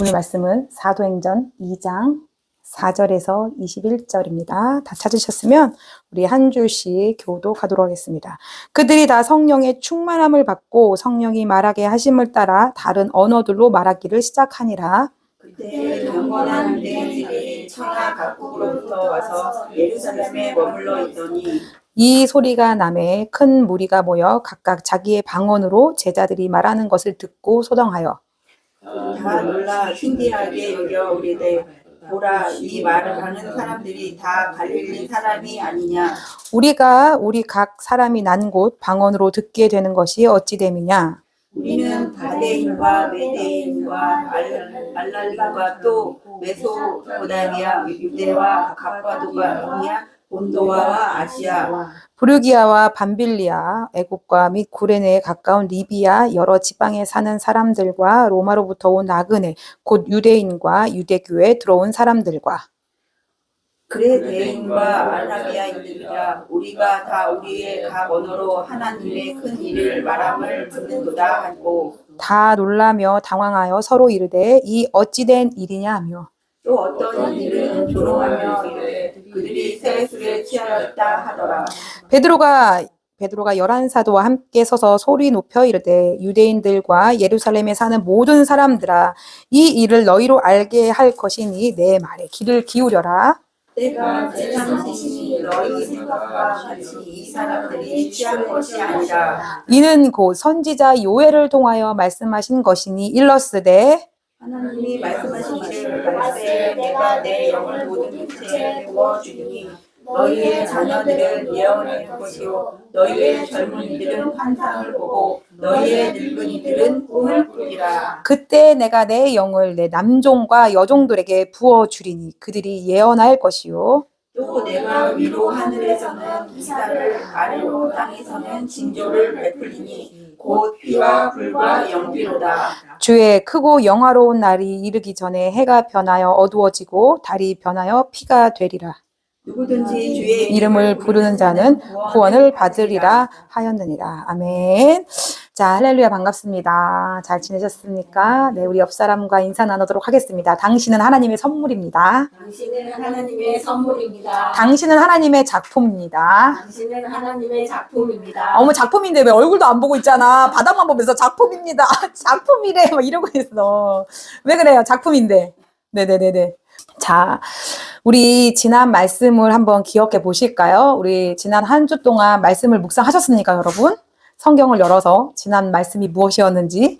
오늘 말씀은 사도행전 2장 4절에서 21절입니다. 다 찾으셨으면 우리 한 줄씩 교독하도록 하겠습니다. 그들이 다 성령의 충만함을 받고 성령이 말하게 하심을 따라 다른 언어들로 말하기를 시작하니라. 그때 경건한 유대인들이 천하 각국으로부터 와서 예루살렘에 머물러 있더니 이 소리가 나매 큰 무리가 모여 각각 자기의 방언으로 제자들이 말하는 것을 듣고 소동하여 다 놀라 신기하게 여겨 오리되 보라, 이 말을 하는 사람들이 다 갈릴리 사람이 아니냐. 우리 각 사람이 난 곳 방언으로 듣게 되는 것이 어찌 됨이냐. 우리는 가데인과 메데인과 알랄림과 또 메소포다미아, 유대와 갑바도가니아, 본도와 아시아, 부르기아와 밤빌리아, 애국과 및 구레네에 가까운 리비아 여러 지방에 사는 사람들과 로마로부터 온 나그네 곧 유대인과 유대교에 들어온 사람들과 그레데인과 아라비아인들이라 우리가 다 우리의 각 언어로 하나님의 큰 일을 말함을 듣는도다 하고 다 놀라며 당황하여 서로 이르되 이 어찌된 일이냐 하며 또 어떤 이들은 조롱하며 이르되 그들이 새 술에 취하였다 하더라. 베드로가 11사도와 함께 서서 소리 높여 이르되 유대인들과 예루살렘에 사는 모든 사람들아 이 일을 너희로 알게 할 것이니 내 말에 귀를 기울여라. 때가 재참시니 너희 생각과 같이 이 사람들이 취한 것이 아니라 이는 곧 선지자 요엘을 통하여 말씀하신 것이니 일러스되 하나님이 말씀하시기를 말세 내가 내 영을 모든 육체에 부어주리니 너희의 자녀들은 예언을 것이요 너희의 젊은이들은 환상을 보고 너희의 늙은이들은 꿈을 꾸리라. 그때 내가 내 영을 내 남종과 여종들에게 부어주리니 그들이 예언할 것이요 또 내가 위로 하늘에서는 기사를 아래로 땅에서는 징조를 베풀리니 곧 피와 불과 연기로다. 주의 크고 영화로운 날이 이르기 전에 해가 변하여 어두워지고 달이 변하여 피가 되리라. 누구든지 주의 이름을 부르는 자는 구원을 받으리라 하였느니라. 아멘. 자, 할렐루야, 반갑습니다. 잘 지내셨습니까? 네, 우리 옆 사람과 인사 나누도록 하겠습니다. 당신은 하나님의 선물입니다. 당신은 하나님의 선물입니다. 당신은 하나님의 작품입니다. 당신은 하나님의 작품입니다. 어머, 작품인데 왜 얼굴도 안 보고 있잖아. 바닥만 보면서 작품입니다. 작품이래. 막 이러고 있어. 왜 그래요? 작품인데. 네네네네. 자, 우리 지난 말씀을 한번 기억해 보실까요? 우리 지난 한 주 동안 말씀을 묵상하셨습니까, 여러분? 성경을 열어서 지난 말씀이 무엇이었는지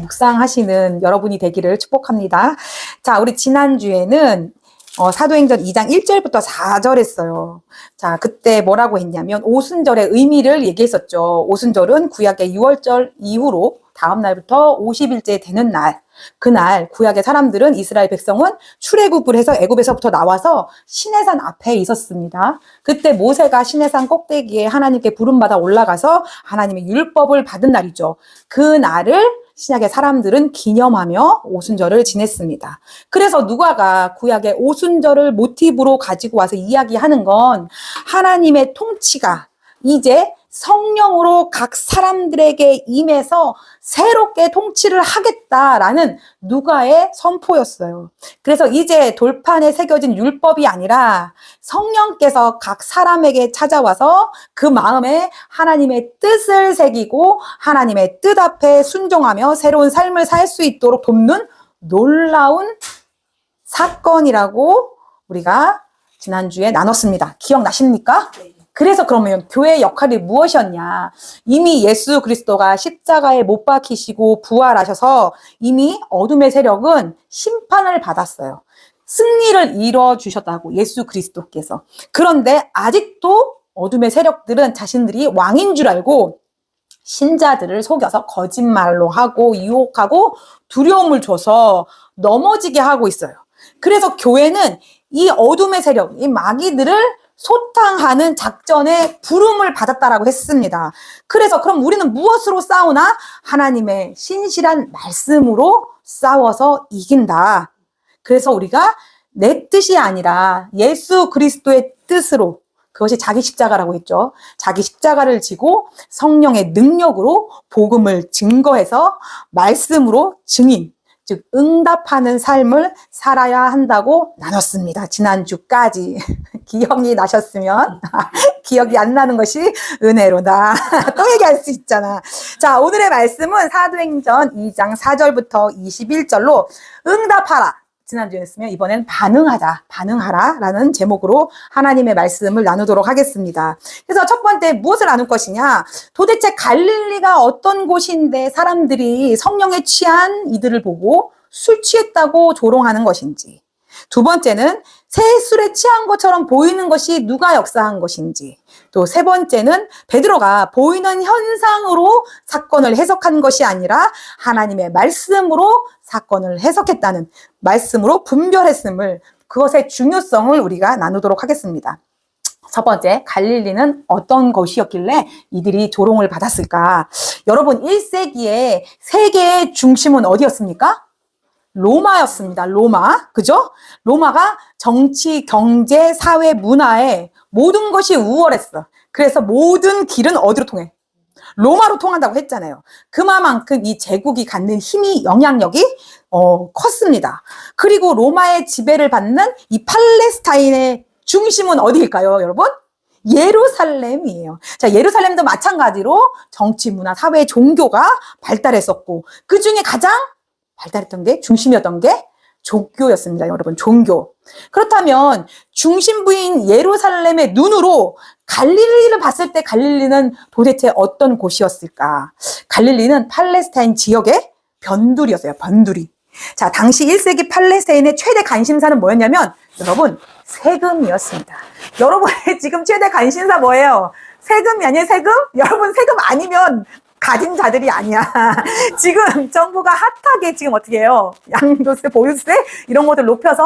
묵상하시는 여러분이 되기를 축복합니다. 자, 우리 지난주에는 사도행전 2장 1절부터 4절 했어요. 자, 그때 뭐라고 했냐면 오순절의 의미를 얘기했었죠. 오순절은 구약의 6월절 이후로 다음 날부터 50일째 되는 날. 그날 구약의 사람들은 이스라엘 백성은 출애굽을 해서 애굽에서부터 나와서 시내산 앞에 있었습니다. 그때 모세가 시내산 꼭대기에 하나님께 부름받아 올라가서 하나님의 율법을 받은 날이죠. 그 날을 신약의 사람들은 기념하며 오순절을 지냈습니다. 그래서 누가가 구약의 오순절을 모티브로 가지고 와서 이야기하는 건 하나님의 통치가 이제 성령으로 각 사람들에게 임해서 새롭게 통치를 하겠다라는 누가의 선포였어요. 그래서 이제 돌판에 새겨진 율법이 아니라 성령께서 각 사람에게 찾아와서 그 마음에 하나님의 뜻을 새기고 하나님의 뜻 앞에 순종하며 새로운 삶을 살 수 있도록 돕는 놀라운 사건이라고 우리가 지난주에 나눴습니다. 기억나십니까? 그래서 그러면 교회의 역할이 무엇이었냐? 이미 예수 그리스도가 십자가에 못 박히시고 부활하셔서 이미 어둠의 세력은 심판을 받았어요. 승리를 이뤄주셨다고 예수 그리스도께서. 그런데 아직도 어둠의 세력들은 자신들이 왕인 줄 알고 신자들을 속여서 거짓말로 하고 유혹하고 두려움을 줘서 넘어지게 하고 있어요. 그래서 교회는 이 어둠의 세력, 이 마귀들을 소탕하는 작전에 부름을 받았다라고 했습니다. 그래서 그럼 우리는 무엇으로 싸우나? 하나님의 신실한 말씀으로 싸워서 이긴다. 그래서 우리가 내 뜻이 아니라 예수 그리스도의 뜻으로, 그것이 자기 십자가라고 했죠. 자기 십자가를 지고 성령의 능력으로 복음을 증거해서 말씀으로 즉 응답하는 삶을 살아야 한다고 나눴습니다. 지난주까지. 기억이 나셨으면 기억이 안 나는 것이 은혜로다. 또 얘기할 수 있잖아. 자, 오늘의 말씀은 사도행전 2장 4절부터 21절로 응답하라. 지난주에 했으면 이번엔 반응하라 라는 제목으로 하나님의 말씀을 나누도록 하겠습니다. 그래서 첫 번째 무엇을 나눌 것이냐? 도대체 갈릴리가 어떤 곳인데 사람들이 성령에 취한 이들을 보고 술 취했다고 조롱하는 것인지, 두 번째는 새 술에 취한 것처럼 보이는 것이 누가 역사한 것인지, 또 세 번째는 베드로가 보이는 현상으로 사건을 해석한 것이 아니라 하나님의 말씀으로 사건을 해석했다는, 말씀으로 분별했음을, 그것의 중요성을 우리가 나누도록 하겠습니다. 첫 번째, 갈릴리는 어떤 곳이었길래 이들이 조롱을 받았을까? 여러분, 1세기에 세계의 중심은 어디였습니까? 로마였습니다. 로마. 그죠? 로마가 정치, 경제, 사회, 문화에 모든 것이 우월했어. 그래서 모든 길은 어디로 통해? 로마로 통한다고 했잖아요. 그만큼 이 제국이 갖는 힘이, 영향력이 컸습니다. 그리고 로마의 지배를 받는 이 팔레스타인의 중심은 어디일까요, 여러분? 예루살렘이에요. 자, 예루살렘도 마찬가지로 정치, 문화, 사회, 종교가 발달했었고, 그 중에 가장 발달했던 게, 중심이었던 게 종교였습니다, 여러분. 종교. 그렇다면 중심부인 예루살렘의 눈으로 갈릴리를 봤을 때 갈릴리는 도대체 어떤 곳이었을까? 갈릴리는 팔레스타인 지역의 변두리였어요. 변두리. 자, 당시 1세기 팔레스타인의 최대 관심사는 뭐였냐면, 여러분, 세금이었습니다. 여러분의 지금 최대 관심사 뭐예요? 세금이 아니에요, 세금? 여러분, 세금 아니면 가진 자들이 아니야. 지금 정부가 핫하게 지금 어떻게 해요? 양도세, 보유세 이런 것들 높여서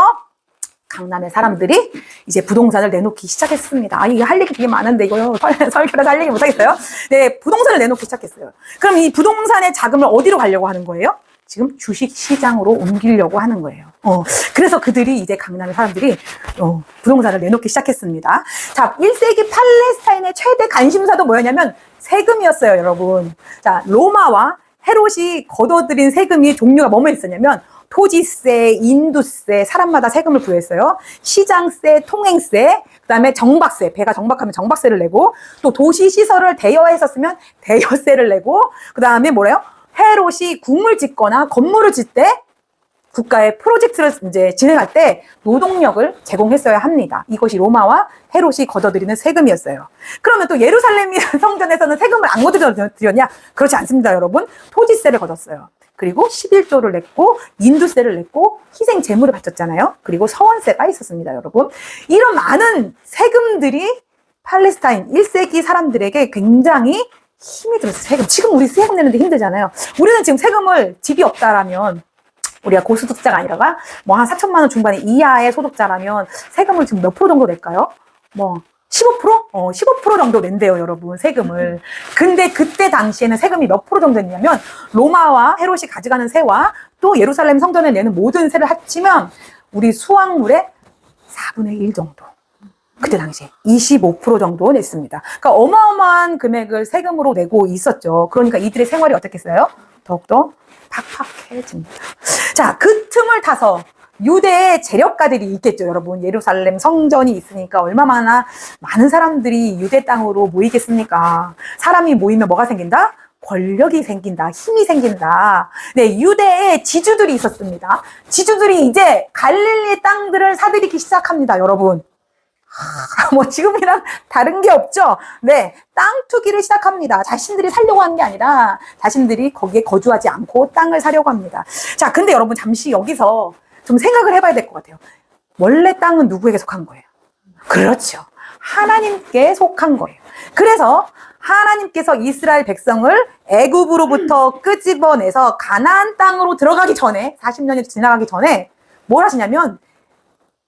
강남의 사람들이 이제 부동산을 내놓기 시작했습니다. 아, 이게 할 얘기 되게 많은데 이거 설교라서 할 얘기 못하겠어요? 네, 부동산을 내놓기 시작했어요. 그럼 이 부동산의 자금을 어디로 가려고 하는 거예요? 지금 주식시장으로 옮기려고 하는 거예요. 그래서 그들이 이제 강남의 사람들이 부동산을 내놓기 시작했습니다. 자, 1세기 팔레스타인의 최대 관심사도 뭐였냐면 세금이었어요, 여러분. 자, 로마와 헤롯이 걷어들인 세금이 종류가 뭐뭐 있었냐면 토지세, 인두세, 사람마다 세금을 부여했어요. 시장세, 통행세, 그 다음에 정박세, 배가 정박하면 정박세를 내고, 또 도시시설을 대여했었으면 대여세를 내고, 그 다음에 뭐래요? 헤롯이 궁을 짓거나 건물을 짓 때 국가의 프로젝트를 이제 진행할 때 노동력을 제공했어야 합니다. 이것이 로마와 헤롯이 걷어들이는 세금이었어요. 그러면 또 예루살렘 성전에서는 세금을 안 걷어들였냐? 그렇지 않습니다, 여러분. 토지세를 걷었어요. 그리고 11조를 냈고 인두세를 냈고 희생 제물을 바쳤잖아요. 그리고 서원세가 있었습니다, 여러분. 이런 많은 세금들이 팔레스타인 1세기 사람들에게 굉장히 힘이 들었어요. 세금. 지금 우리 세금 내는데 힘들잖아요. 우리는 지금 세금을 집이 없다라면, 우리가 고소득자가 아니라가 뭐 한 4천만 원 중반의 이하의 소득자라면 세금을 지금 몇 프로 정도 낼까요? 뭐 15%? 15% 정도 낸대요, 여러분, 세금을. 근데 그때 당시에는 세금이 몇 프로 정도 냈냐면 로마와 헤롯이 가져가는 세와 또 예루살렘 성전에 내는 모든 세를 합치면 우리 수확물의 4분의 1 정도. 그때 당시에 25% 정도 냈습니다. 그러니까 어마어마한 금액을 세금으로 내고 있었죠. 그러니까 이들의 생활이 어떻겠어요? 더욱더 팍팍해집니다. 자, 그 틈을 타서 유대의 재력가들이 있겠죠, 여러분. 예루살렘 성전이 있으니까 얼마나 많은 사람들이 유대 땅으로 모이겠습니까? 사람이 모이면 뭐가 생긴다? 권력이 생긴다. 힘이 생긴다. 네, 유대의 지주들이 있었습니다. 지주들이 이제 갈릴리 땅들을 사들이기 시작합니다, 여러분. 뭐 지금이랑 다른 게 없죠. 네, 땅 투기를 시작합니다. 자신들이 살려고 하는 게 아니라 자신들이 거기에 거주하지 않고 땅을 사려고 합니다. 자, 근데 여러분 잠시 여기서 좀 생각을 해봐야 될 것 같아요. 원래 땅은 누구에게 속한 거예요? 그렇죠. 하나님께 속한 거예요. 그래서 하나님께서 이스라엘 백성을 애굽으로부터 끄집어내서 가나안 땅으로 들어가기 전에, 40년이 지나가기 전에 뭘 하시냐면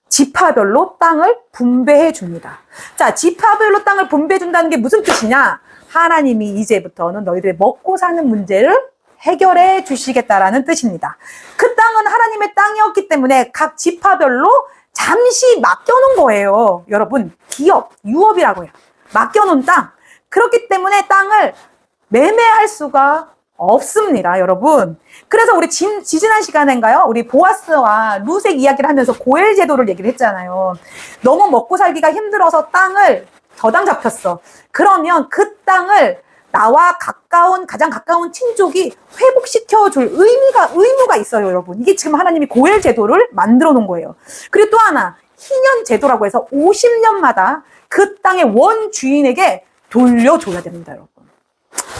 지파별로 땅을 분배해 줍니다. 자, 지파별로 땅을 분배해 준다는 게 무슨 뜻이냐? 하나님이 이제부터는 너희들의 먹고 사는 문제를 해결해 주시겠다라는 뜻입니다. 그 땅은 하나님의 땅이었기 때문에 각 지파별로 잠시 맡겨놓은 거예요. 여러분, 기업, 유업이라고 해요. 맡겨놓은 땅. 그렇기 때문에 땅을 매매할 수가 없습니다, 여러분. 그래서 우리 지지난 시간인가요? 우리 보아스와 룻의 이야기를 하면서 고엘 제도를 얘기를 했잖아요. 너무 먹고 살기가 힘들어서 땅을 저당 잡혔어. 그러면 그 땅을 나와 가장 가까운 친족이 회복시켜줄 의무가 있어요, 여러분. 이게 지금 하나님이 고엘 제도를 만들어 놓은 거예요. 그리고 또 하나, 희년 제도라고 해서 50년마다 그 땅의 원 주인에게 돌려줘야 됩니다, 여러분.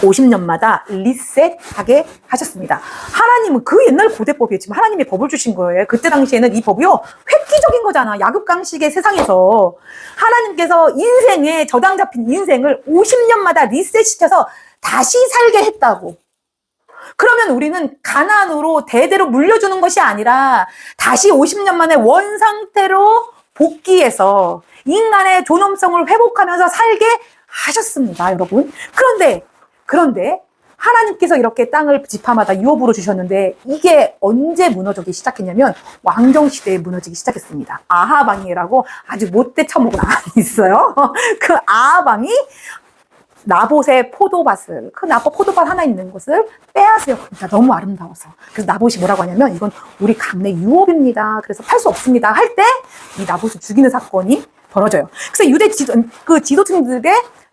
50년마다 리셋하게 하셨습니다. 하나님은 그 옛날 고대법이에요. 지금 하나님이 법을 주신 거예요. 그때 당시에는 이 법이요, 획기적인 거잖아. 야급강식의 세상에서 하나님께서 인생에 저당 잡힌 인생을 50년마다 리셋시켜서 다시 살게 했다고. 그러면 우리는 가난으로 대대로 물려주는 것이 아니라 다시 50년 만에 원상태로 복귀해서 인간의 존엄성을 회복하면서 살게 하셨습니다, 여러분. 그런데 하나님께서 이렇게 땅을 지파마다 유업으로 주셨는데 이게 언제 무너지기 시작했냐면 왕정시대에 무너지기 시작했습니다. 아합 왕이라고 아주 못돼 처먹은 왕이 있어요. 그 아합 왕이 나봇의 포도밭을, 그 포도밭 하나 있는 곳을 빼앗으려 합니다. 너무 아름다워서. 그래서 나봇이 뭐라고 하냐면 이건 우리 강내 유업입니다. 그래서 팔 수 없습니다. 할 때 이 나봇을 죽이는 사건이 벌어져요. 그래서 유대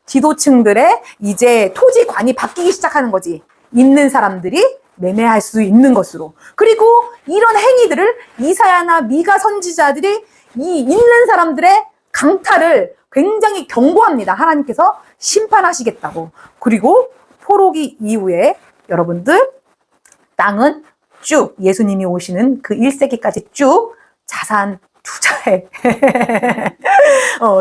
지도층들의 이제 토지관이 바뀌기 시작하는 거지. 있는 사람들이 매매할 수 있는 것으로. 그리고 이런 행위들을 이사야나 미가 선지자들이 이 있는 사람들의 강탈을 굉장히 경고합니다. 하나님께서 심판하시겠다고. 그리고 포로기 이후에 여러분들 땅은 쭉 예수님이 오시는 그 1세기까지 쭉 자산 투자의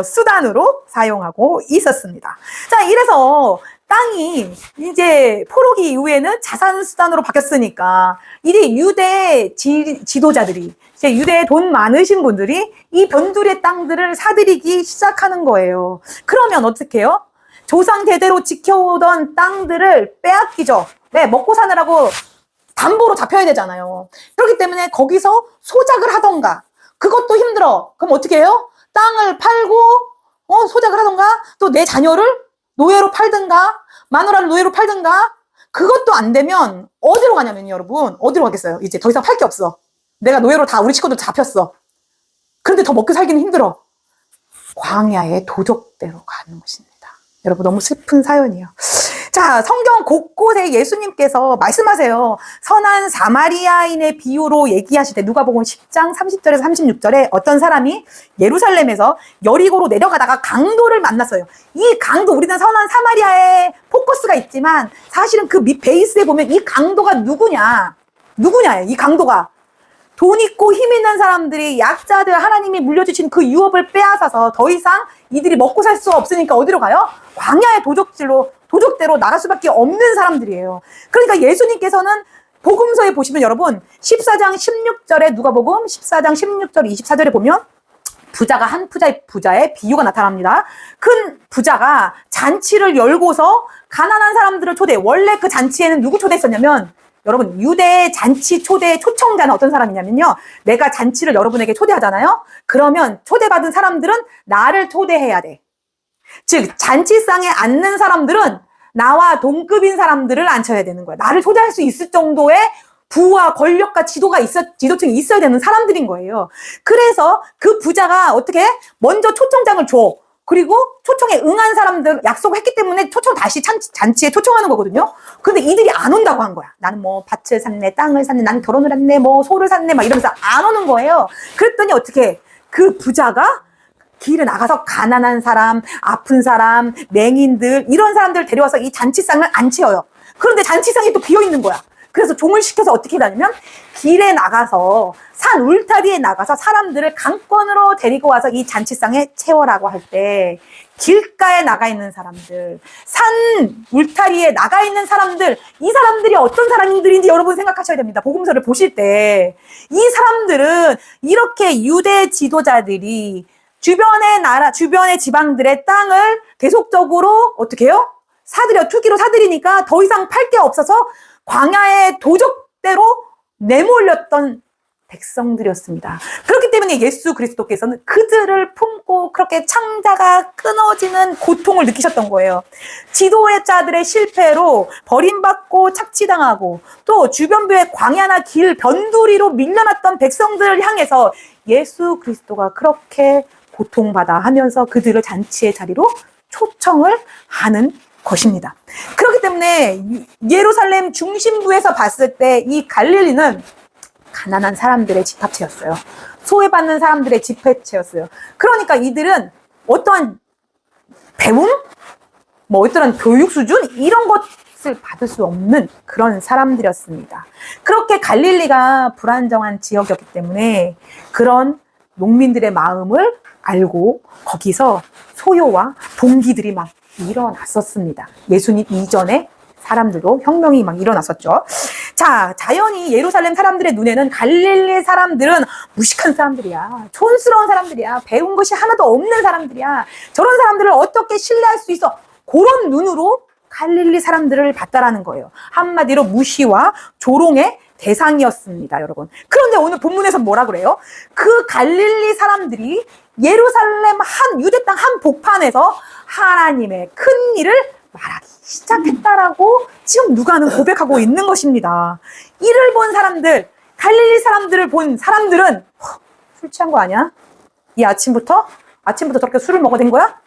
수단으로 사용하고 있었습니다. 자, 이래서 땅이 이제 포로기 이후에는 자산 수단으로 바뀌었으니까 이제 유대 지도자들이, 이제 유대에 돈 많으신 분들이 이 변두리의 땅들을 사들이기 시작하는 거예요. 그러면 어떻게 해요? 조상 대대로 지켜오던 땅들을 빼앗기죠. 네, 먹고 사느라고 담보로 잡혀야 되잖아요. 그렇기 때문에 거기서 소작을 하던가, 그것도 힘들어. 그럼 어떻게 해요? 땅을 팔고 소작을 하던가, 또 내 자녀를 노예로 팔든가, 마누라를 노예로 팔든가. 그것도 안 되면 어디로 가냐면요, 여러분. 어디로 가겠어요? 이제 더 이상 팔 게 없어. 내가 노예로 다 우리 식구들 잡혔어. 그런데 더 먹고 살기는 힘들어. 광야의 도적대로 가는 것입니다. 여러분, 너무 슬픈 사연이에요. 자, 성경 곳곳에 예수님께서 말씀하세요. 선한 사마리아인의 비유로 얘기하실 때 누가복음 10장 30절에서 36절에 어떤 사람이 예루살렘에서 여리고로 내려가다가 강도를 만났어요. 이 강도, 우리는 선한 사마리아에 포커스가 있지만 사실은 그 밑 베이스에 보면 이 강도가 누구냐, 이 강도가. 돈 있고 힘 있는 사람들이, 약자들, 하나님이 물려주신 그 유업을 빼앗아서 더 이상 이들이 먹고 살 수 없으니까 어디로 가요? 광야의 도적대로 나갈 수밖에 없는 사람들이에요. 그러니까 예수님께서는 복음서에 보시면 여러분 14장 16절에 누가복음 14장 16절 24절에 보면 한 부자의 비유가 나타납니다. 큰 부자가 잔치를 열고서 가난한 사람들을 초대해. 원래 그 잔치에는 누구 초대했었냐면, 여러분, 유대 잔치 초대 초청자는 어떤 사람이냐면요, 내가 잔치를 여러분에게 초대하잖아요. 그러면 초대받은 사람들은 나를 초대해야 돼. 즉 잔치상에 앉는 사람들은 나와 동급인 사람들을 앉혀야 되는 거야. 나를 초대할 수 있을 정도의 부와 권력과 지도층이 있어야 되는 사람들인 거예요. 그래서 그 부자가 어떻게 먼저 초청장을 줘. 그리고 초청에 응한 사람들 약속을 했기 때문에 다시 잔치에 초청하는 거거든요. 근데 이들이 안 온다고 한 거야. 나는 뭐 밭을 샀네, 땅을 샀네, 나는 결혼을 했네, 뭐 소를 샀네, 막 이러면서 안 오는 거예요. 그랬더니 어떻게 그 부자가 길에 나가서 가난한 사람, 아픈 사람, 맹인들, 이런 사람들을 데려와서 이 잔치상을 안 채워요. 그런데 잔치상이 또 비어있는 거야. 그래서 종을 시켜서 어떻게 다니면 길에 나가서, 산 울타리에 나가서 사람들을 강권으로 데리고 와서 이 잔치상에 채워라고 할 때, 길가에 나가 있는 사람들, 산 울타리에 나가 있는 사람들, 이 사람들이 어떤 사람들인지 여러분 생각하셔야 됩니다. 복음서를 보실 때. 이 사람들은 이렇게 유대 지도자들이 주변의 지방들의 땅을 계속적으로 어떻게 해요? 투기로 사들이니까 더 이상 팔 게 없어서 광야의 도적대로 내몰렸던 백성들이었습니다. 그렇기 때문에 예수 그리스도께서는 그들을 품고 그렇게 창자가 끊어지는 고통을 느끼셨던 거예요. 지도자들의 실패로 버림받고 착취당하고 또 주변부의 광야나 길 변두리로 밀려났던 백성들을 향해서 예수 그리스도가 그렇게 고통받아 하면서 그들을 잔치의 자리로 초청을 하는 것입니다. 그렇기 때문에 예루살렘 중심부에서 봤을 때 이 갈릴리는 가난한 사람들의 집합체였어요. 소외받는 사람들의 집합체였어요. 그러니까 이들은 어떠한 배움? 뭐 어떠한 교육 수준? 이런 것을 받을 수 없는 그런 사람들이었습니다. 그렇게 갈릴리가 불안정한 지역이었기 때문에 그런 농민들의 마음을 알고 거기서 소요와 봉기들이 막 일어났었습니다. 예수님 이전에 사람들도 혁명이 막 일어났었죠. 자, 자연히 예루살렘 사람들의 눈에는 갈릴리 사람들은 무식한 사람들이야. 촌스러운 사람들이야. 배운 것이 하나도 없는 사람들이야. 저런 사람들을 어떻게 신뢰할 수 있어? 그런 눈으로 갈릴리 사람들을 봤다라는 거예요. 한마디로 무시와 조롱의 대상이었습니다, 여러분. 그런데 오늘 본문에서 뭐라 그래요? 그 갈릴리 사람들이 예루살렘 유대 땅 한 복판에서 하나님의 큰 일을 말하기 시작했다라고 지금 누가는 고백하고 있는 것입니다. 이를 본 사람들, 갈릴리 사람들을 본 사람들은 술 취한 거 아니야? 이 아침부터 저렇게 술을 먹어댄 거야?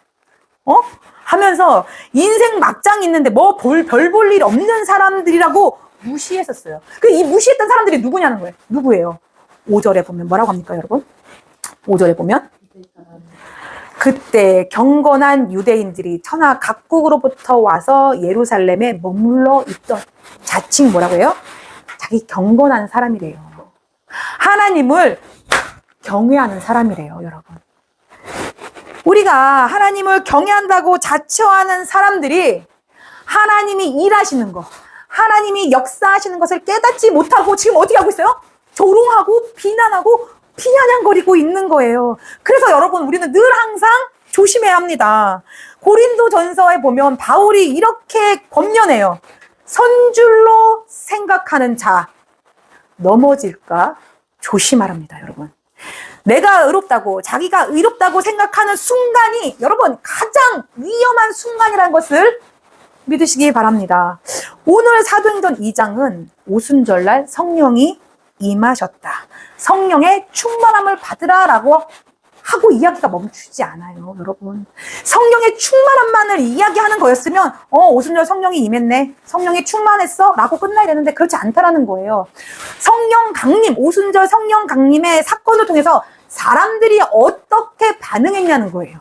하면서 인생 막장 있는데 뭐 별 볼 일 없는 사람들이라고 무시했었어요. 이 무시했던 사람들이 누구냐는 거예요. 누구예요? 5절에 보면 뭐라고 합니까, 여러분? 5절에 보면 그때 경건한 유대인들이 천하 각국으로부터 와서 예루살렘에 머물러 있던, 자칭 뭐라고 해요? 자기 경건한 사람이래요. 하나님을 경외하는 사람이래요, 여러분. 우리가 하나님을 경외한다고 자처하는 사람들이 하나님이 일하시는 거, 하나님이 역사하시는 것을 깨닫지 못하고 지금 어떻게 하고 있어요? 조롱하고 비난하고 피냐냥거리고 있는 거예요. 그래서 여러분, 우리는 늘 항상 조심해야 합니다. 고린도전서에 보면 바울이 이렇게 권면해요. 선줄로 생각하는 자 넘어질까 조심하랍니다, 여러분. 내가 의롭다고, 자기가 의롭다고 생각하는 순간이 여러분 가장 위험한 순간이라는 것을 믿으시기 바랍니다. 오늘 사도행전 2장은 오순절날 성령이 임하셨다. 성령의 충만함을 받으라라고 하고 이야기가 멈추지 않아요, 여러분. 성령의 충만함만을 이야기하는 거였으면 오순절 성령이 임했네, 성령이 충만했어 라고 끝나야 되는데 그렇지 않다라는 거예요. 성령 강림, 오순절 성령 강림의 사건을 통해서 사람들이 어떻게 반응했냐는 거예요.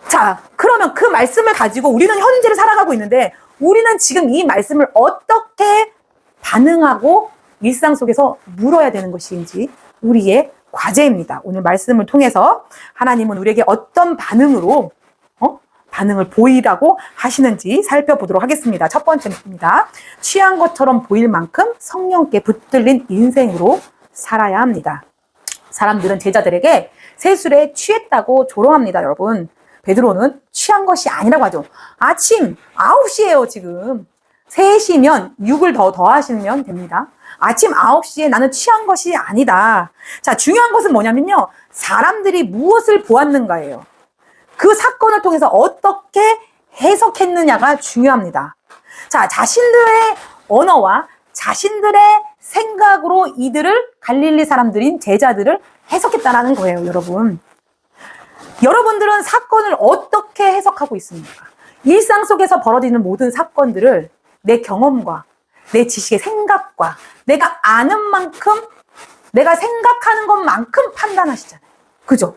자, 그러면 그 말씀을 가지고 우리는 현재를 살아가고 있는데 우리는 지금 이 말씀을 어떻게 반응하고 일상 속에서 물어야 되는 것인지 우리의 과제입니다. 오늘 말씀을 통해서 하나님은 우리에게 어떤 반응으로 반응을 보이라고 하시는지 살펴보도록 하겠습니다. 첫 번째입니다. 취한 것처럼 보일 만큼 성령께 붙들린 인생으로 살아야 합니다. 사람들은 제자들에게 세술에 취했다고 조롱합니다, 여러분. 베드로는 취한 것이 아니라고 하죠. 아침 9시예요, 지금. 3시면 6을 더하시면 됩니다. 아침 9시에 나는 취한 것이 아니다. 자, 중요한 것은 뭐냐면요. 사람들이 무엇을 보았는가예요. 그 사건을 통해서 어떻게 해석했느냐가 중요합니다. 자, 자신들의 언어와 자신들의 생각으로 이들을, 갈릴리 사람들인 제자들을 해석했다라는 거예요, 여러분. 여러분들은 사건을 어떻게 해석하고 있습니까? 일상 속에서 벌어지는 모든 사건들을 내 경험과 내 지식의 생각과 내가 아는 만큼, 내가 생각하는 것만큼 판단하시잖아요. 그죠?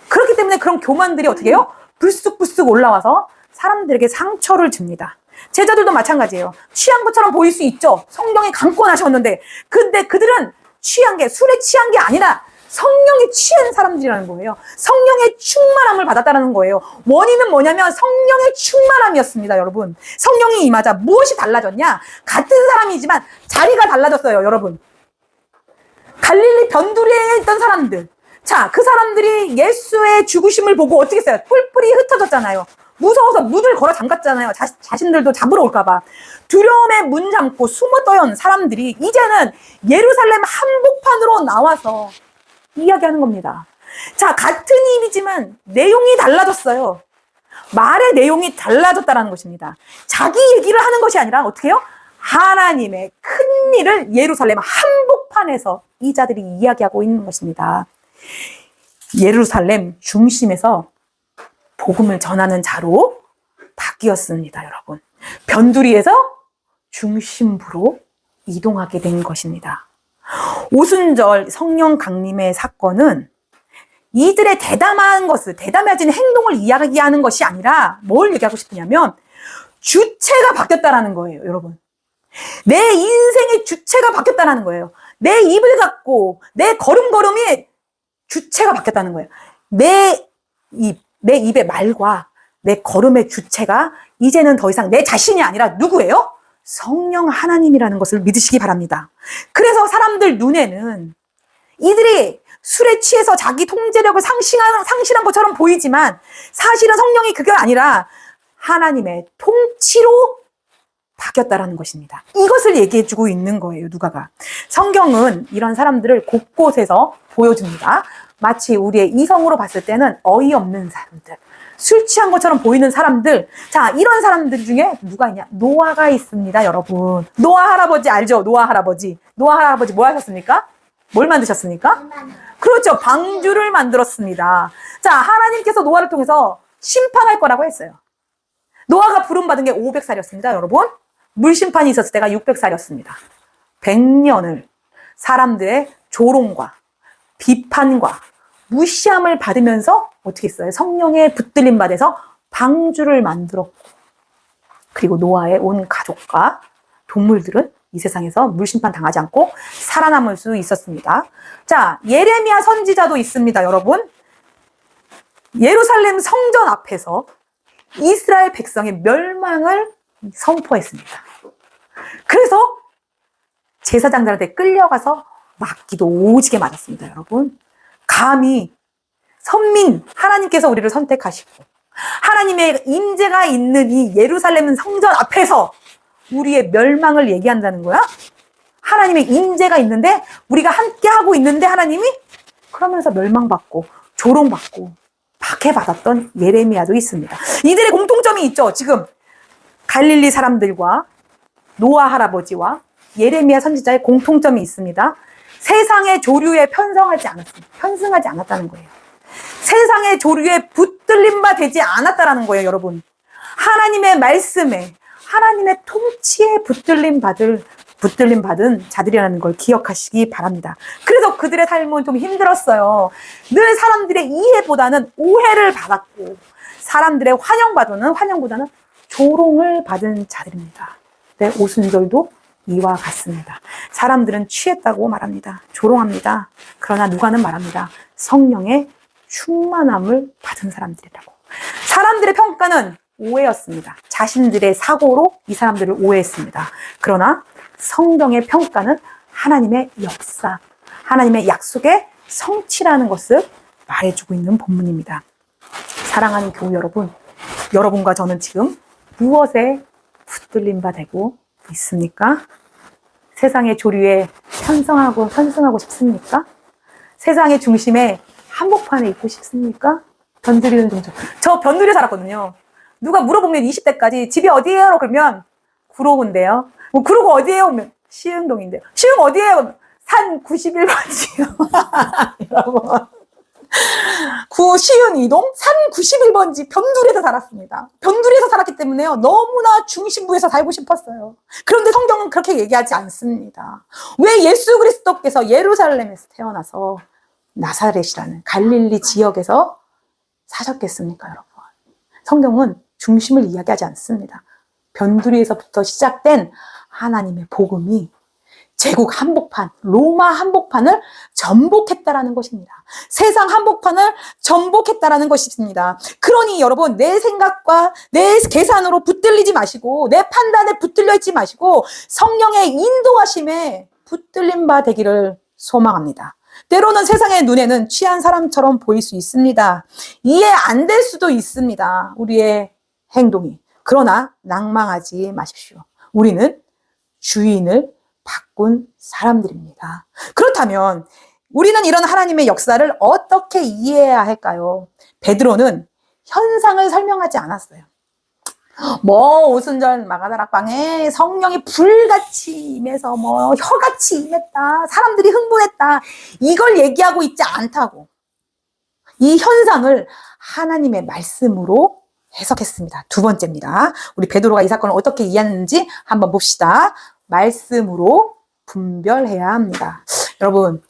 그렇기 때문에 그런 교만들이 어떻게 해요? 불쑥불쑥 올라와서 사람들에게 상처를 줍니다. 제자들도 마찬가지예요. 취한 것처럼 보일 수 있죠. 성령이 강권하셨는데, 근데 그들은 취한 게, 술에 취한 게 아니라 성령에 취한 사람들이라는 거예요. 성령의 충만함을 받았다는 거예요. 원인은 뭐냐면 성령의 충만함이었습니다, 여러분. 성령이 임하자 무엇이 달라졌냐? 같은 사람이지만 자리가 달라졌어요, 여러분. 갈릴리 변두리에 있던 사람들. 자, 그 사람들이 예수의 죽으심을 보고 어떻게 했어요? 뿔뿔이 흩어졌잖아요. 무서워서 문을 걸어 잠갔잖아요. 자신들도 잡으러 올까봐. 두려움에 문 잠고 숨어 떠연 사람들이 이제는 예루살렘 한복판으로 나와서 이야기하는 겁니다. 자, 같은 일이지만 내용이 달라졌어요. 말의 내용이 달라졌다는 것입니다. 자기 얘기를 하는 것이 아니라 어떻게 해요? 하나님의 큰 일을 예루살렘 한복판에서 이 자들이 이야기하고 있는 것입니다. 예루살렘 중심에서 복음을 전하는 자로 바뀌었습니다, 여러분. 변두리에서 중심부로 이동하게 된 것입니다. 오순절 성령 강림의 사건은 이들의 대담해진 행동을 이야기하는 것이 아니라 뭘 얘기하고 싶으냐면 주체가 바뀌었다라는 거예요, 여러분. 내 인생의 주체가 바뀌었다는 거예요. 내 입을 갖고 내 걸음걸음이 주체가 바뀌었다는 거예요. 내 입의 말과 내 걸음의 주체가 이제는 더 이상 내 자신이 아니라 누구예요? 성령 하나님이라는 것을 믿으시기 바랍니다. 그래서 사람들 눈에는 이들이 술에 취해서 자기 통제력을 상실한 것처럼 보이지만 사실은 성령이 그게 아니라 하나님의 통치로 바뀌었다라는 것입니다. 이것을 얘기해주고 있는 거예요, 누가가. 성경은 이런 사람들을 곳곳에서 보여줍니다. 마치 우리의 이성으로 봤을 때는 어이없는 사람들, 술 취한 것처럼 보이는 사람들. 자, 이런 사람들 중에 누가 있냐? 노아가 있습니다, 여러분. 노아 할아버지 알죠? 노아 할아버지. 노아 할아버지 뭐 하셨습니까? 뭘 만드셨습니까? 그렇죠. 방주를 만들었습니다. 자, 하나님께서 노아를 통해서 심판할 거라고 했어요. 노아가 부름받은 게 500살이었습니다, 여러분. 물심판이 있었을 때가 600살이었습니다. 100년을 사람들의 조롱과 비판과 무시함을 받으면서 어떻게 했어요? 성령의 붙들림 받아서 방주를 만들었고, 그리고 노아의 온 가족과 동물들은 이 세상에서 물심판 당하지 않고 살아남을 수 있었습니다. 자, 예레미야 선지자도 있습니다, 여러분. 예루살렘 성전 앞에서 이스라엘 백성의 멸망을 선포했습니다. 그래서 제사장들한테 끌려가서 맞기도 오지게 맞았습니다, 여러분. 감히 선민 하나님께서 우리를 선택하시고 하나님의 임재가 있는 이 예루살렘 성전 앞에서 우리의 멸망을 얘기한다는 거야? 하나님의 임재가 있는데 우리가 함께 하고 있는데 하나님이 그러면서 멸망받고 조롱받고 박해받았던 예레미야도 있습니다. 이들의 공통점이 있죠. 지금 갈릴리 사람들과 노아 할아버지와 예레미야 선지자의 공통점이 있습니다. 세상의 조류에 편승하지 않았다는 거예요. 세상의 조류에 붙들림 바 되지 않았다라는 거예요, 여러분. 하나님의 말씀에, 하나님의 통치에 붙들림 받은 자들이라는 걸 기억하시기 바랍니다. 그래서 그들의 삶은 좀 힘들었어요. 늘 사람들의 이해보다는 오해를 받았고, 사람들의 환영보다는 조롱을 받은 자들입니다. 네, 오순절도 이와 같습니다. 사람들은 취했다고 말합니다. 조롱합니다. 그러나 누가는 말합니다. 성령의 충만함을 받은 사람들이라고. 사람들의 평가는 오해였습니다. 자신들의 사고로 이 사람들을 오해했습니다. 그러나 성경의 평가는 하나님의 역사, 하나님의 약속의 성취라는 것을 말해주고 있는 본문입니다. 사랑하는 교우 여러분, 여러분과 저는 지금 무엇에 붙들림 바 되고 있습니까? 세상의 조류에 편승하고 싶습니까? 세상의 중심에 한복판에 있고 싶습니까? 변두리는 좀 저 변두리에 살았거든요. 누가 물어보면 20대까지 집이 어디예요? 그러면 구로구인데요. 뭐 구로구 어디예요? 그러면 시흥동인데요. 시흥 어디예요? 산 91번지요. 여러분. 시흥 이동 산 91번지 변두리에서 살았습니다. 변두리에서 살았기 때문에요. 너무나 중심부에서 살고 싶었어요. 그런데 성경은 그렇게 얘기하지 않습니다. 왜 예수 그리스도께서 예루살렘에서 태어나서 나사렛이라는 갈릴리 지역에서 사셨겠습니까, 여러분? 성경은 중심을 이야기하지 않습니다. 변두리에서부터 시작된 하나님의 복음이 제국 한복판, 로마 한복판을 전복했다라는 것입니다. 세상 한복판을 전복했다라는 것입니다. 그러니 여러분, 내 생각과 내 계산으로 붙들리지 마시고, 내 판단에 붙들려 있지 마시고, 성령의 인도하심에 붙들림 바 되기를 소망합니다. 때로는 세상의 눈에는 취한 사람처럼 보일 수 있습니다. 이해 안 될 수도 있습니다. 우리의 행동이. 그러나 낭망하지 마십시오. 우리는 주인을 바꾼 사람들입니다. 그렇다면 우리는 이런 하나님의 역사를 어떻게 이해해야 할까요? 베드로는 현상을 설명하지 않았어요. 오순절 마가다락방에 성령이 불같이 임해서 혀같이 임했다. 사람들이 흥분했다. 이걸 얘기하고 있지 않다고. 이 현상을 하나님의 말씀으로 해석했습니다. 두 번째입니다. 우리 베드로가 이 사건을 어떻게 이해했는지 한번 봅시다. 말씀으로 분별해야 합니다. 여러분,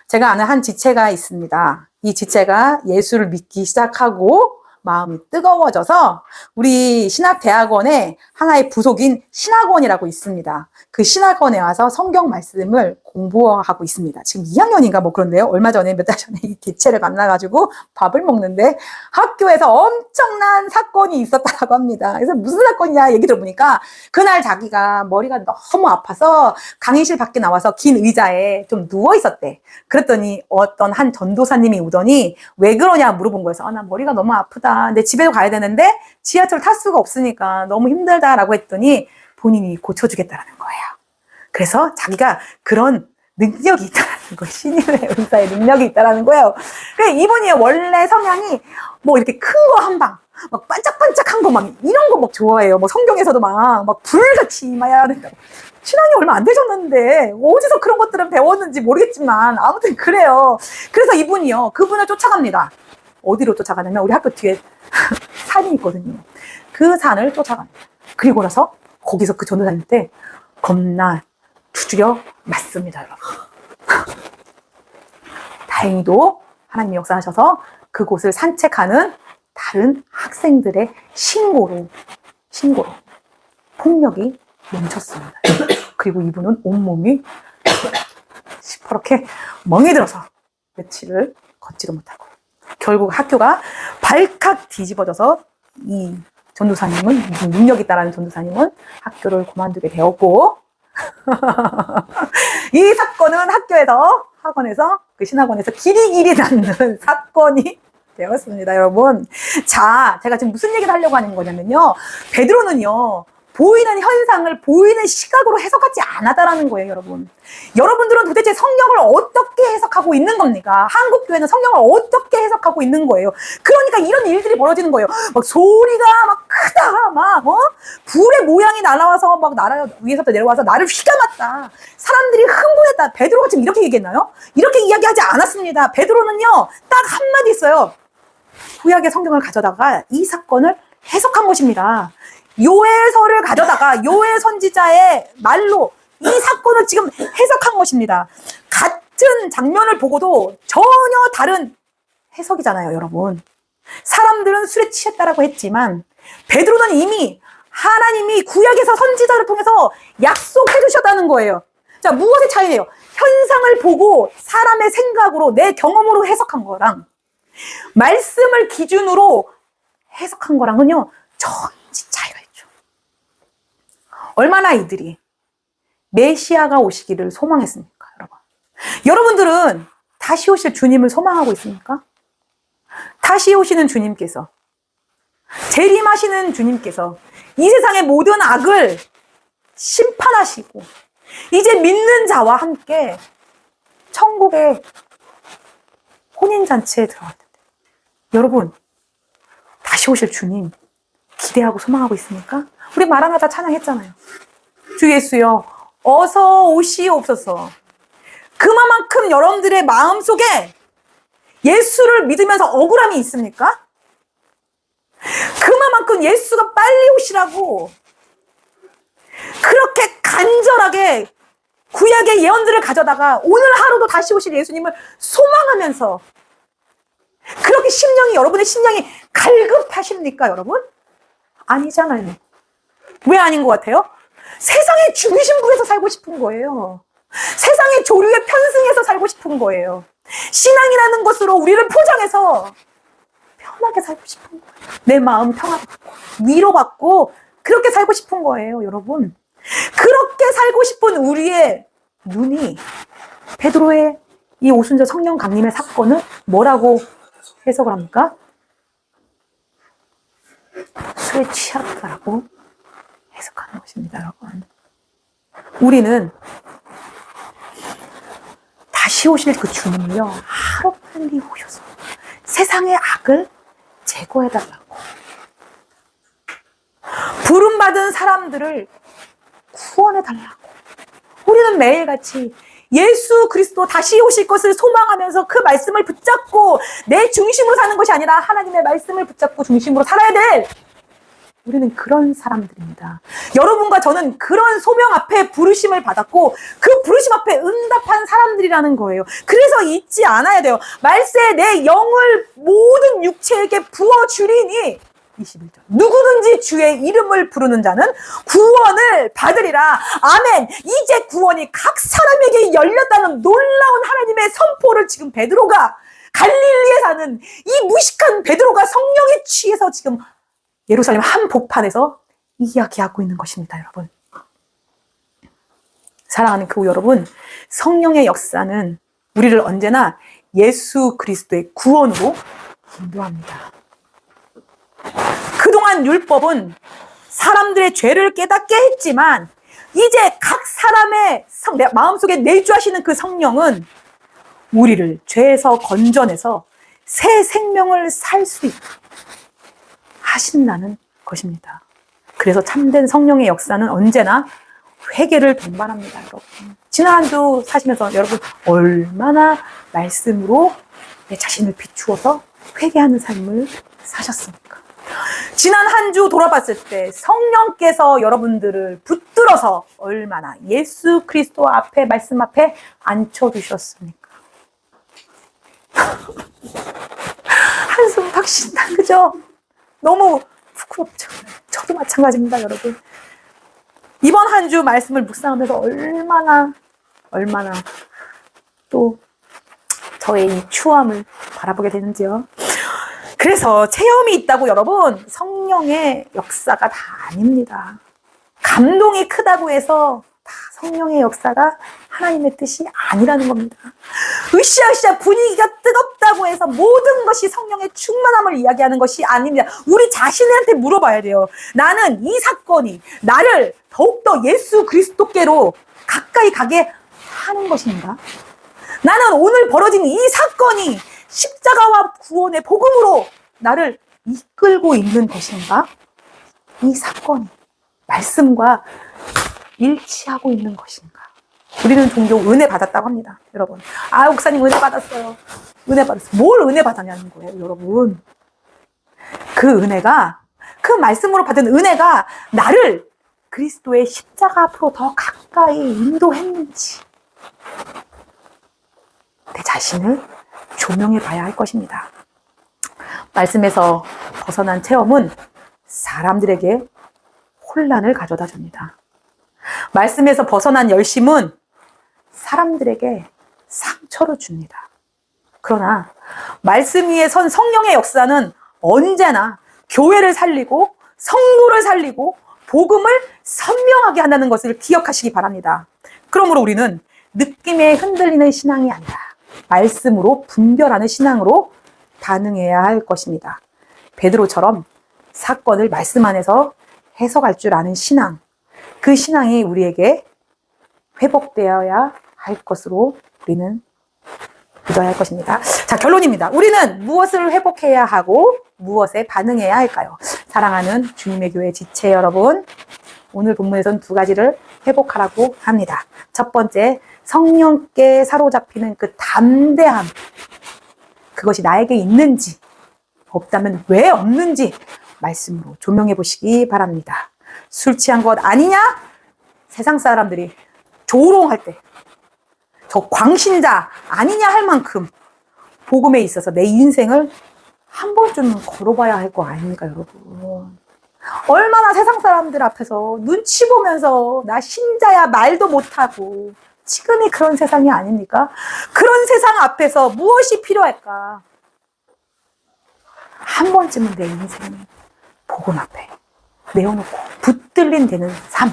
제가 아는 한 지체가 있습니다. 이 지체가 예수를 믿기 시작하고 마음이 뜨거워져서 우리 신학대학원에 하나의 부속인 신학원이라고 있습니다. 그 신학원에 와서 성경 말씀을 공부하고 있습니다. 지금 2학년인가 그런데요. 얼마 전에 몇 달 전에 이 개체를 만나가지고 밥을 먹는데 학교에서 엄청난 사건이 있었다고 합니다. 그래서 무슨 사건이냐 얘기 들어보니까 그날 자기가 머리가 너무 아파서 강의실 밖에 나와서 긴 의자에 좀 누워 있었대. 그랬더니 어떤 한 전도사님이 오더니 왜 그러냐 물어본 거예요. 나 머리가 너무 아프다. 근데 집에도 가야 되는데 지하철 탈 수가 없으니까 너무 힘들다라고 했더니 본인이 고쳐주겠다라는 거예요. 그래서 자기가 그런 능력이 있다라는 거예요. 신유의 의사의 능력이 있다라는 거예요. 이분이 원래 성향이 이렇게 큰 거 한 방, 반짝반짝한 거 이런 거 좋아해요. 성경에서도 불같이 임해야 된다고. 신앙이 얼마 안 되셨는데 어디서 그런 것들은 배웠는지 모르겠지만 아무튼 그래요. 그래서 이분이요, 그분을 쫓아갑니다. 어디로 쫓아가냐면 우리 학교 뒤에 산이 있거든요. 그 산을 쫓아갑니다. 그리고 나서 거기서 그 전도사님한테 겁나 두드려 맞습니다, 여러분. 다행히도 하나님이 역사하셔서 그곳을 산책하는 다른 학생들의 신고로 폭력이 멈췄습니다. 그리고 이분은 온몸이 시퍼렇게 멍이 들어서 며칠을 걷지도 못하고 결국 학교가 발칵 뒤집어져서 이 전도사님은, 무슨 능력이 있다라는 전도사님은 학교를 그만두게 되었고 이 사건은 학원에서 그 신학원에서 길이 남는 사건이 되었습니다, 여러분. 자, 제가 지금 무슨 얘기를 하려고 하는 거냐면요, 베드로는요 보이는 현상을 보이는 시각으로 해석하지 않았다라는 거예요, 여러분. 여러분들은 도대체 성경을 어떻게 해석하고 있는 겁니까? 한국교회는 성경을 어떻게 해석하고 있는 거예요? 그러니까 이런 일들이 벌어지는 거예요. 소리가 크다, 불의 모양이 날아와서 나라 위에서부터 내려와서 나를 휘감았다. 사람들이 흥분했다. 베드로가 지금 이렇게 얘기했나요? 이렇게 이야기하지 않았습니다. 베드로는요, 딱 한마디 있어요. 구약의 성경을 가져다가 이 사건을 해석한 것입니다. 요엘서를 가져다가 요엘 선지자의 말로 이 사건을 지금 해석한 것입니다. 같은 장면을 보고도 전혀 다른 해석이잖아요, 여러분. 사람들은 술에 취했다라고 했지만 베드로는 이미 하나님이 구약에서 선지자를 통해서 약속해 주셨다는 거예요. 자, 무엇의 차이예요? 현상을 보고 사람의 생각으로 내 경험으로 해석한 거랑 말씀을 기준으로 해석한 거랑은요 천지 차이가 있죠. 얼마나 이들이 메시아가 오시기를 소망했습니까, 여러분? 여러분들은 다시 오실 주님을 소망하고 있습니까? 다시 오시는 주님께서, 재림하시는 주님께서 이 세상의 모든 악을 심판하시고 이제 믿는 자와 함께 천국의 혼인잔치에 들어갔는데, 여러분 다시 오실 주님 기대하고 소망하고 있습니까? 우리 마라나다 찬양했잖아요. 주 예수여 어서 오시옵소서. 그만큼 여러분들의 마음속에 예수를 믿으면서 억울함이 있습니까? 그만큼 예수가 빨리 오시라고 그렇게 간절하게 구약의 예언들을 가져다가 오늘 하루도 다시 오실 예수님을 소망하면서 그렇게 여러분의 심령이 갈급하십니까, 여러분? 아니잖아요. 왜 아닌 것 같아요? 세상의 중심부에서 살고 싶은 거예요. 세상의 조류에 편승해서 살고 싶은 거예요. 신앙이라는 것으로 우리를 포장해서 편하게 살고 싶은 거예요. 내 마음 평화받고 위로받고 그렇게 살고 싶은 거예요, 여러분. 그렇게 살고 싶은 우리의 눈이 베드로의 이 오순절 성령 강림의 사건을 뭐라고 해석을 합니까? 술에 취하다라고 해석하는 것입니다, 여러분. 우리는 다시 오실 그 주님이요, 하루빨리 오셔서 세상의 악을 제거해달라고, 부름받은 사람들을 구원해달라고, 우리는 매일같이 예수 그리스도 다시 오실 것을 소망하면서 그 말씀을 붙잡고 내 중심으로 사는 것이 아니라 하나님의 말씀을 붙잡고 중심으로 살아야 될, 우리는 그런 사람들입니다. 여러분과 저는 그런 소명 앞에 부르심을 받았고 그 부르심 앞에 응답한 사람들이라는 거예요. 그래서 잊지 않아야 돼요. 말세 내 영을 모든 육체에게 부어주리니, 21절, 누구든지 주의 이름을 부르는 자는 구원을 받으리라. 아멘. 이제 구원이 각 사람에게 열렸다는 놀라운 하나님의 선포를 지금 베드로가, 갈릴리에 사는 이 무식한 베드로가 성령에 취해서 지금 예루살렘 한복판에서 이야기하고 있는 것입니다, 여러분. 사랑하는 교우 여러분, 성령의 역사는 우리를 언제나 예수 그리스도의 구원으로 인도합니다. 그동안 율법은 사람들의 죄를 깨닫게 했지만 이제 각 사람의 마음속에 내주하시는 그 성령은 우리를 죄에서 건져내서 새 생명을 살 수 있게 하신다는 것입니다. 그래서 참된 성령의 역사는 언제나 회개를 동반합니다, 여러분. 지난 한 주 사시면서 여러분 얼마나 말씀으로 내 자신을 비추어서 회개하는 삶을 사셨습니까? 지난 한 주 돌아봤을 때 성령께서 여러분들을 붙들어서 얼마나 예수 그리스도 앞에, 말씀 앞에 앉혀두셨습니까? 한숨 팍 쉰다, 그죠? 너무 부끄럽죠. 저도 마찬가지입니다, 여러분. 이번 한 주 말씀을 묵상하면서 얼마나 또 저의 이 추함을 바라보게 되는지요. 그래서 체험이 있다고 여러분, 성령의 역사가 다 아닙니다. 감동이 크다고 해서 다 성령의 역사가 하나님의 뜻이 아니라는 겁니다. 으쌰으쌰 분위기가 뜨겁다고 해서 모든 것이 성령의 충만함을 이야기하는 것이 아닙니다. 우리 자신한테 물어봐야 돼요. 나는 이 사건이 나를 더욱더 예수 그리스도께로 가까이 가게 하는 것인가? 나는 오늘 벌어진 이 사건이 십자가와 구원의 복음으로 나를 이끌고 있는 것인가? 이 사건이 말씀과 일치하고 있는 것인가? 우리는 종종 은혜 받았다고 합니다, 여러분. 아, 목사님 은혜 받았어요. 은혜 받았어요. 뭘 은혜 받았냐는 거예요, 여러분. 그 은혜가, 그 말씀으로 받은 은혜가 나를 그리스도의 십자가 앞으로 더 가까이 인도했는지 내 자신을 조명해 봐야 할 것입니다. 말씀에서 벗어난 체험은 사람들에게 혼란을 가져다 줍니다. 말씀에서 벗어난 열심은 사람들에게 상처를 줍니다. 그러나 말씀 위에 선 성령의 역사는 언제나 교회를 살리고 성도를 살리고 복음을 선명하게 한다는 것을 기억하시기 바랍니다. 그러므로 우리는 느낌에 흔들리는 신앙이 아니라 말씀으로 분별하는 신앙으로 반응해야 할 것입니다. 베드로처럼 사건을 말씀 안에서 해석할 줄 아는 신앙, 그 신앙이 우리에게 회복되어야 할 것으로 우리는 믿어야 할 것입니다. 자, 결론입니다. 우리는 무엇을 회복해야 하고 무엇에 반응해야 할까요? 사랑하는 주님의 교회 지체 여러분, 오늘 본문에서는 두 가지를 회복하라고 합니다. 첫 번째, 성령께 사로잡히는 그 담대함, 그것이 나에게 있는지, 없다면 왜 없는지 말씀으로 조명해 보시기 바랍니다. 술 취한 것 아니냐? 세상 사람들이 조롱할 때 저 광신자 아니냐 할 만큼 복음에 있어서 내 인생을 한 번쯤은 걸어봐야 할 거 아닙니까, 여러분? 얼마나 세상 사람들 앞에서 눈치 보면서 나 신자야 말도 못하고, 지금이 그런 세상이 아닙니까? 그런 세상 앞에서 무엇이 필요할까? 한 번쯤은 내 인생을 복음 앞에 내어놓고 붙들린 되는 삶.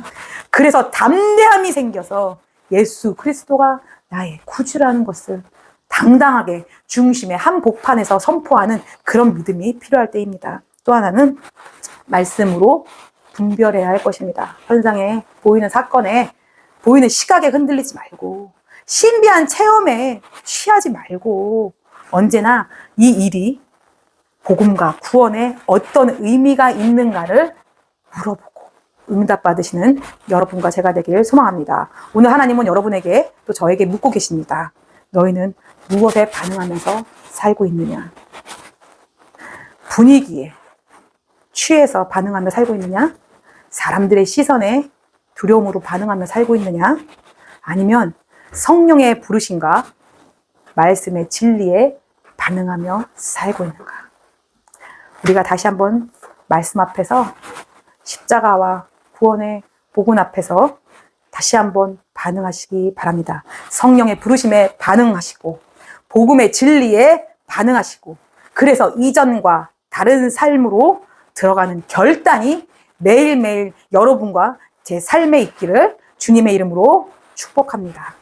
그래서 담대함이 생겨서 예수 그리스도가 나의 구주라는 것을 당당하게 중심의 한 복판에서 선포하는 그런 믿음이 필요할 때입니다. 또 하나는 말씀으로 분별해야 할 것입니다. 현상에 보이는 사건에 보이는 시각에 흔들리지 말고 신비한 체험에 취하지 말고 언제나 이 일이 복음과 구원에 어떤 의미가 있는가를 물어보고 응답받으시는 여러분과 제가 되길 소망합니다. 오늘 하나님은 여러분에게 또 저에게 묻고 계십니다. 너희는 무엇에 반응하면서 살고 있느냐? 분위기에 취해서 반응하며 살고 있느냐? 사람들의 시선에 두려움으로 반응하며 살고 있느냐? 아니면 성령의 부르심과 말씀의 진리에 반응하며 살고 있는가? 우리가 다시 한번 말씀 앞에서 십자가와 구원의 복음 앞에서 다시 한번 반응하시기 바랍니다. 성령의 부르심에 반응하시고 복음의 진리에 반응하시고 그래서 이전과 다른 삶으로 들어가는 결단이 매일매일 여러분과 제 삶에 있기를 주님의 이름으로 축복합니다.